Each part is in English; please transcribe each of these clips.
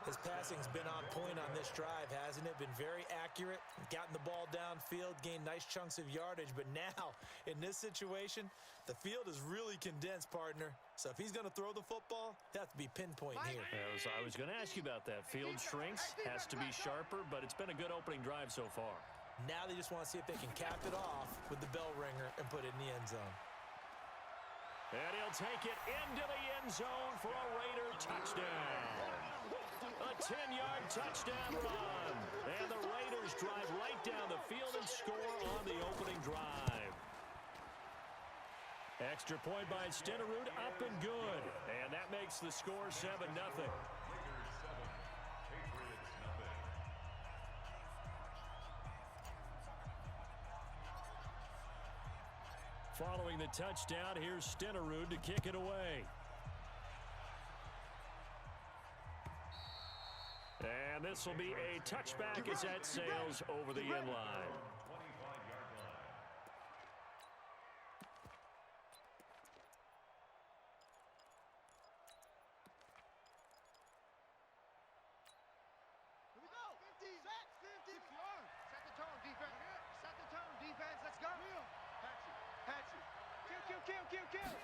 His passing's been on point on this drive, hasn't it? Been very accurate, gotten the ball downfield, gained nice chunks of yardage. But now, in this situation, the field is really condensed, partner. So if he's going to throw the football, it has to be pinpoint here. I was going to ask you about that. Field shrinks, has to be sharper, but it's been a good opening drive so far. Now they just want to see if they can cap it off with the bell ringer and put it in the end zone. And he'll take it into the end zone for a Raider touchdown. A 10-yard touchdown run. And the Raiders drive right down the field and score on the opening drive. Extra point by Stenerud, up and good. And that makes the score 7-0. Following the touchdown, here's Stenerud to kick it away. And this will be a touchback as that sails over the end line. Here we go. 50. Set. 50. Set the tone, defense. Set the tone, defense. Let's go. Patch it. Kill.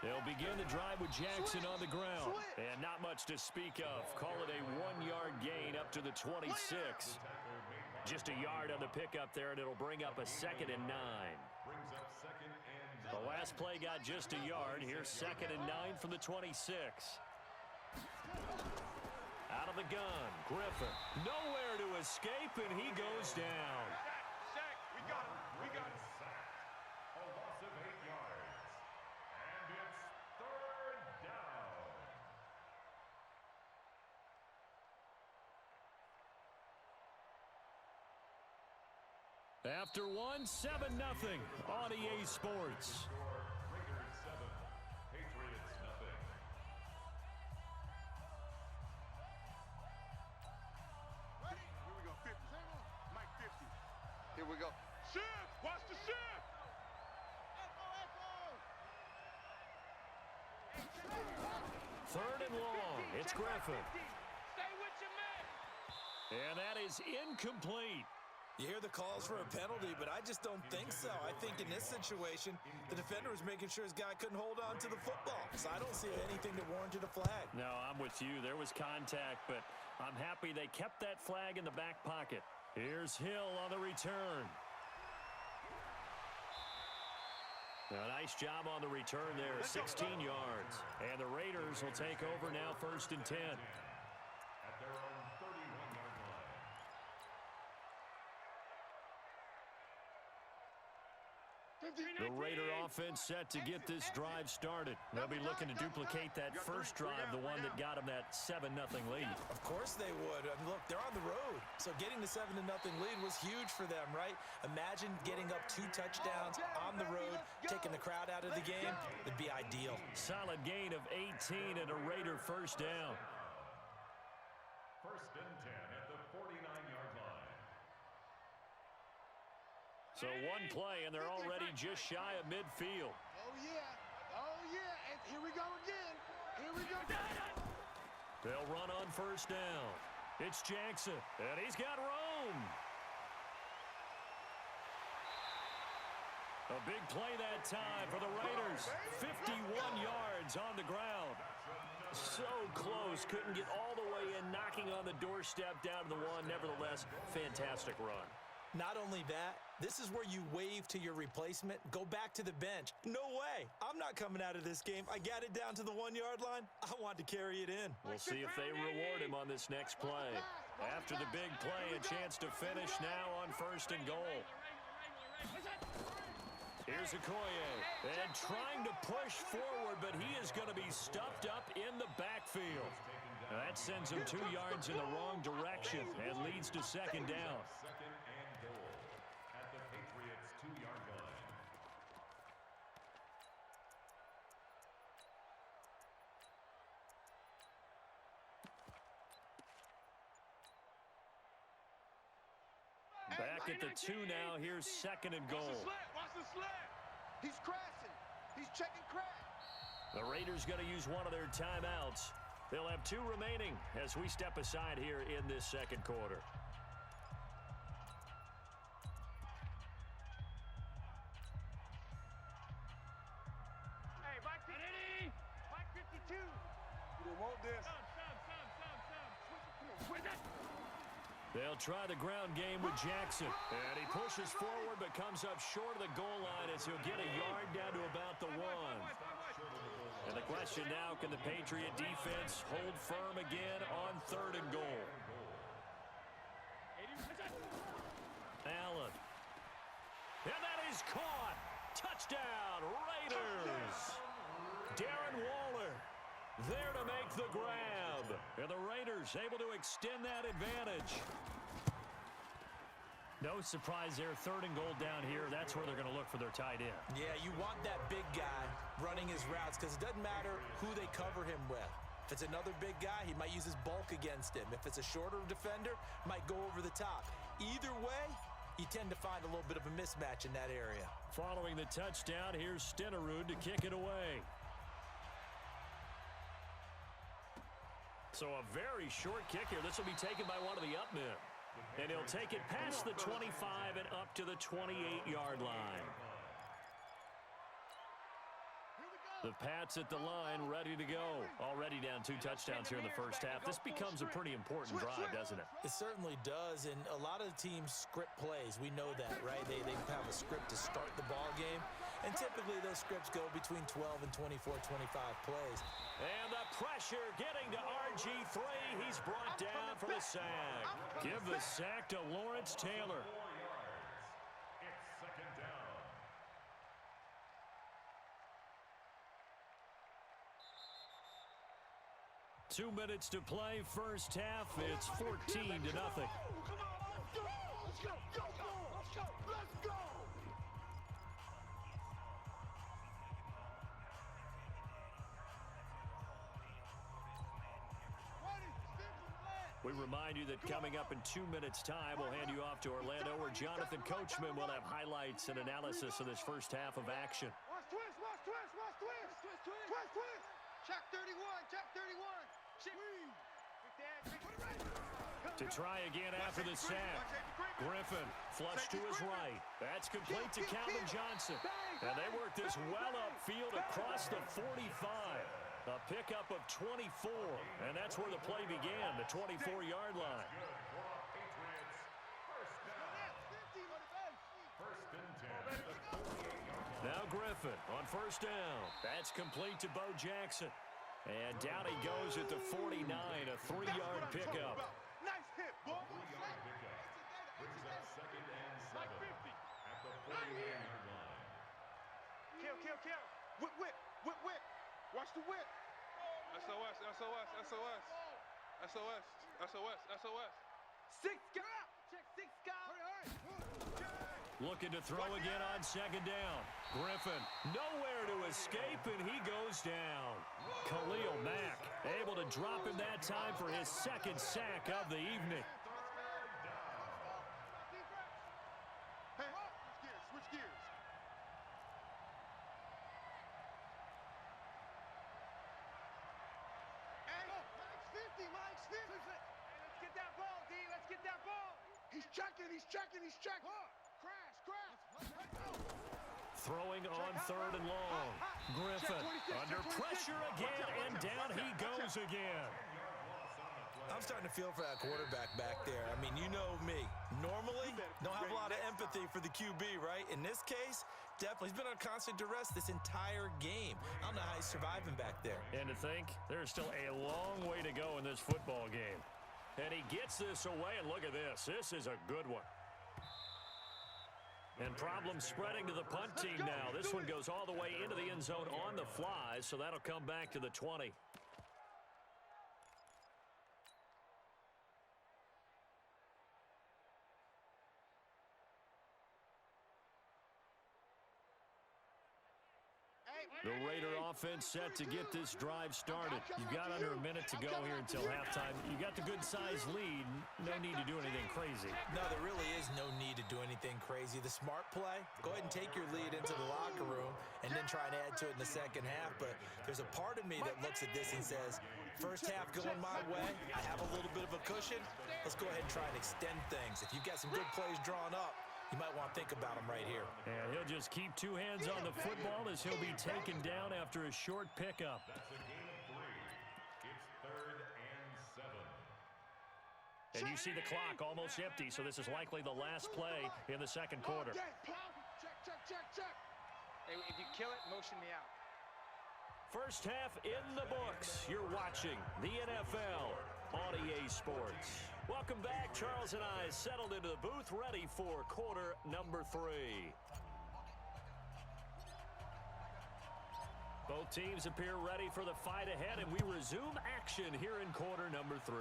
They'll begin the drive with Jackson on the ground. And not much to speak of. Call it a 1-yard gain up to the 26. Just a yard on the pickup there, and it'll bring up a 2nd and 9. The last play got just a yard. Here's 2nd and 9 from the 26. Out of the gun, Griffin. Nowhere to escape, and he goes down. Sack. We got it. A loss of 8 yards. And it's 3rd down. After 7-0 on EA Sports. Raiders 7, Patriots nothing. Ready? Here we go. 50. Mike 50. Here we go. Shift! Watch the shift! Third and long. It's Griffin. Stay with your man. And that is incomplete. You hear the calls for a penalty, but I just don't think so. I think in this situation, the defender was making sure his guy couldn't hold on to the football. So I don't see anything that warranted a flag. No, I'm with you. There was contact, but I'm happy they kept that flag in the back pocket. Here's Hill on the return. A nice job on the return there, 16 yards. And the Raiders will take over now, 1st and 10. At their own 31-yard line. The Raider offense set to get this drive started. They'll be looking to duplicate that first drive, the one that got them that 7-0 lead. Of course they would. I mean, look, they're on the road. So getting the 7-0 lead was huge for them, right? Imagine getting up 2 touchdowns on the road, taking the crowd out of the game. It'd be ideal. Solid gain of 18 and a Raider first down. 1st and 10 at the 49-yard line. So one play, and they're already just shy of midfield. Oh, yeah. And here we go again. They'll run on 1st down. It's Jackson, and he's got room. A big play that time for the Raiders. 51 yards on the ground. So close, couldn't get all the way in, knocking on the doorstep down to the 1. Nevertheless, fantastic run. Not only that, this is where you wave to your replacement, go back to the bench. No way. I'm not coming out of this game. I got it down to the 1-yard line. I want to carry it in. We'll see if they reward him on this next play. After the big play, a chance to finish now on 1st and goal. Here's Okoye, and trying to push forward, but he is going to be stuffed up in the backfield. Now that sends him 2 yards in the wrong direction and leads to 2nd down. 2nd and goal at the Patriots' 2-yard line. Back at the 2 now. Here's 2nd and goal. Watch the slant. He's crashing. He's checking crash. The Raiders going to use one of their timeouts. They'll have 2 remaining as we step aside here in this second quarter. Hey, Mike 50. Mike 52. You don't want this. They'll try the ground game with Jackson. And he pushes forward but comes up short of the goal line as he'll get a yard down to about the 1. And the question now, can the Patriot defense hold firm again on 3rd and goal? Allen. And that is caught. Touchdown, Raiders. Darren Waller there to make the grab. And the Raiders able to extend that advantage. No surprise there, 3rd and goal down here. That's where they're going to look for their tight end. Yeah, you want that big guy running his routes because it doesn't matter who they cover him with. If it's another big guy, he might use his bulk against him. If it's a shorter defender, might go over the top. Either way, you tend to find a little bit of a mismatch in that area. Following the touchdown, here's Stenerud to kick it away. So a very short kick here. This will be taken by one of the up men. And he'll take it past the 25 and up to the 28-yard line. The Pats at the line, ready to go. Already down 2 touchdowns here in the first half. This becomes a pretty important drive, doesn't it? It certainly does, and a lot of teams script plays. We know that, right? They have a script to start the ball game, and typically those scripts go between 12 and 24, 25 plays. And the pressure getting to RG3. He's brought down for the sack. Give the sack to Lawrence Taylor. 2 minutes to play, first half. It's 14-0. Come on, let's go. Let's go. Let's go. We remind you that coming up in 2 minutes' time, we'll hand you off to Orlando, where Jonathan Coachman will have highlights and analysis of this first half of action. Watch twist. Check 31. To try again after the sack. Griffin flush to his right. That's complete to Calvin Johnson. And they work this well upfield across the 45. A pickup of 24. And that's where the play began, the 24-yard line. Now Griffin on first down. That's complete to Bo Jackson. And down he goes at the 49, a 3-yard pickup. Nice hit, boy. Kill. Whip. Watch the whip. SOS. 6 guy. Check 6 guy. Looking to throw again on second down. Griffin nowhere to escape, and he goes down. Khalil Mack able to drop him that time for his 2nd sack of the evening. Hey, switch gears. Hey, Mike's 50. Hey, let's get that ball, D. Let's get that ball. He's checking. Crash. Throwing on 3rd and long. Griffin under pressure again, and down he goes again. I'm starting to feel for that quarterback back there. I mean, you know me. Normally, don't have a lot of empathy for the QB, right? In this case, definitely. He's been on constant duress this entire game. I don't know how he's surviving back there. And to think, there's still a long way to go in this football game. And he gets this away, and look at this. This is a good one. And problems spreading to the punt team now. This one goes all the way into the end zone on the fly, so that'll come back to the 20. The Raider offense set to get this drive started. You've got under a minute to go here until halftime. You got the good-sized lead. No need to do anything crazy. No, there really is no need to do anything crazy. The smart play, go ahead and take your lead into the locker room and then try and add to it in the second half. But there's a part of me that looks at this and says, First half going my way. I have a little bit of a cushion. Let's go ahead and try and extend things. If you've got some good plays drawn up, you might want to think about them right here. And he'll just keep two hands on the football as he'll be taken down after a short pickup. That's a gain of 3. It's 3rd and 7. And you see the clock almost empty, so this is likely the last play in the second quarter. Check. Hey, if you kill it, motion me out. First half in the books. You're watching the NFL on EA Sports. Welcome back. Charles and I settled into the booth, ready for quarter number 3. Both teams appear ready for the fight ahead, and we resume action here in quarter number 3.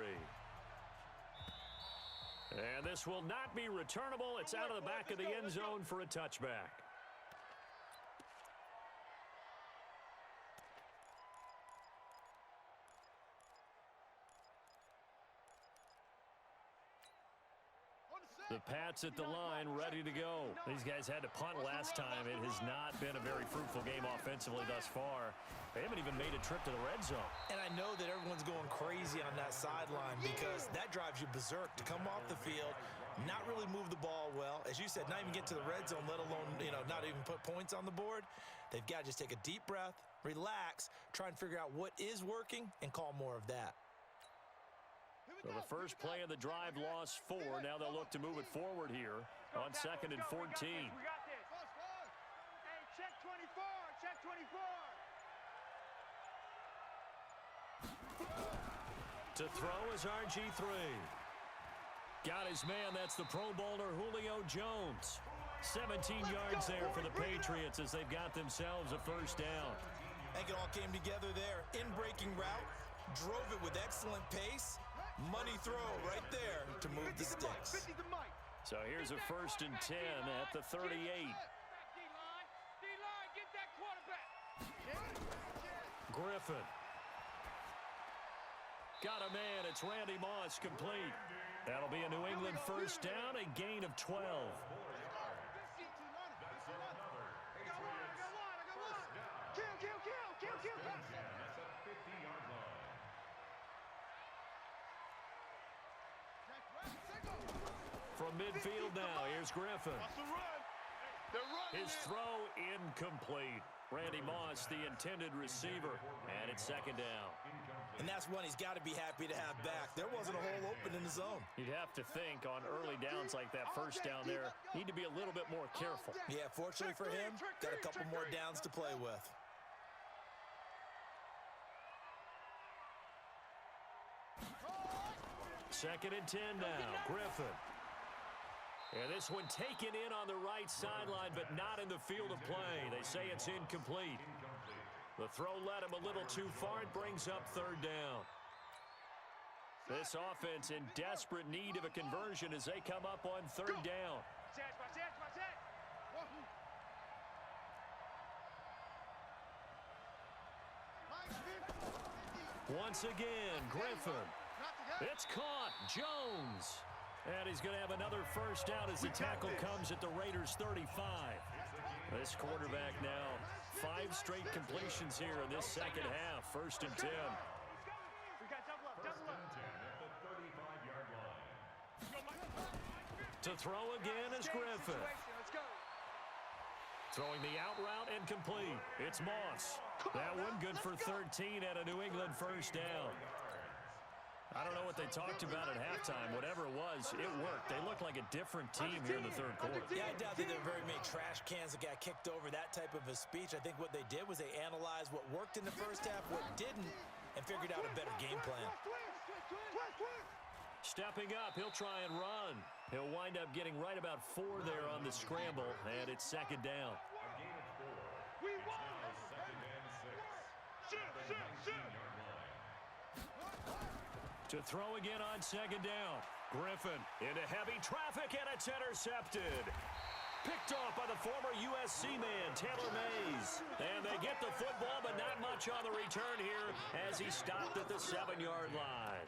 And this will not be returnable. It's out of the back of the end zone for a touchback. The Pats at the line, ready to go. These guys had to punt last time. It has not been a very fruitful game offensively thus far. They haven't even made a trip to the red zone. And I know that everyone's going crazy on that sideline because that drives you berserk to come off the field, not really move the ball well. As you said, not even get to the red zone, let alone, not even put points on the board. They've got to just take a deep breath, relax, try and figure out what is working, and call more of that. So the first play of the drive lost 4. Now they'll look to move it forward here on 2nd and 14. We got this. Hey, check 24. Check 24. To throw is RG3. Got his man. That's the Pro Bowler Julio Jones. 17 yards there for the Patriots as they've got themselves a first down. I think it all came together there. In-breaking route, drove it with excellent pace. Money throw right there to move the sticks. So here's a 1st and 10 at the 38. D-line, get that quarterback. Griffin. Got a man. It's Randy Moss complete. That'll be a New England first down, a gain of 12. I got one. Kill. That's a 50-yard line. From midfield now, here's Griffin. His throw incomplete. Randy Moss, the intended receiver, and it's 2nd down. And that's one he's got to be happy to have back. There wasn't a hole open in the zone. You'd have to think on early downs like that first down there, need to be a little bit more careful. Yeah, fortunately for him, got a couple more downs to play with. Second and 10 now, Griffin. And this one taken in on the right sideline, but not in the field of play. They say it's incomplete. The throw led him a little too far. It brings up 3rd down. This offense in desperate need of a conversion as they come up on 3rd down. Once again, Griffin. It's caught. Jones. And he's going to have another first down as the tackle comes at the Raiders' 35. This quarterback now, 5 straight completions here in this second half. 1st and 10. We got double up. 1st and 10 at the 35-yard line. To throw again is Griffin. Let's go. Throwing the out route and complete. It's Moss. That one good for 13 at a New England first down. I don't know what they talked about at halftime. Whatever it was, it worked. They looked like a different team here in the 3rd quarter. Yeah, I doubt that there were very many trash cans that got kicked over, that type of a speech. I think what they did was they analyzed what worked in the first half, what didn't, and figured out a better game plan. Stepping up, he'll try and run. He'll wind up getting right about 4 there on the scramble, and it's 2nd down. A gain of 4. We It's won. now 2nd and 6. At the 19-yard line. To throw again on 2nd down. Griffin into heavy traffic, and it's intercepted. Picked off by the former USC man, Taylor Mays. And they get the football, but not much on the return here as he stopped at the 7-yard line.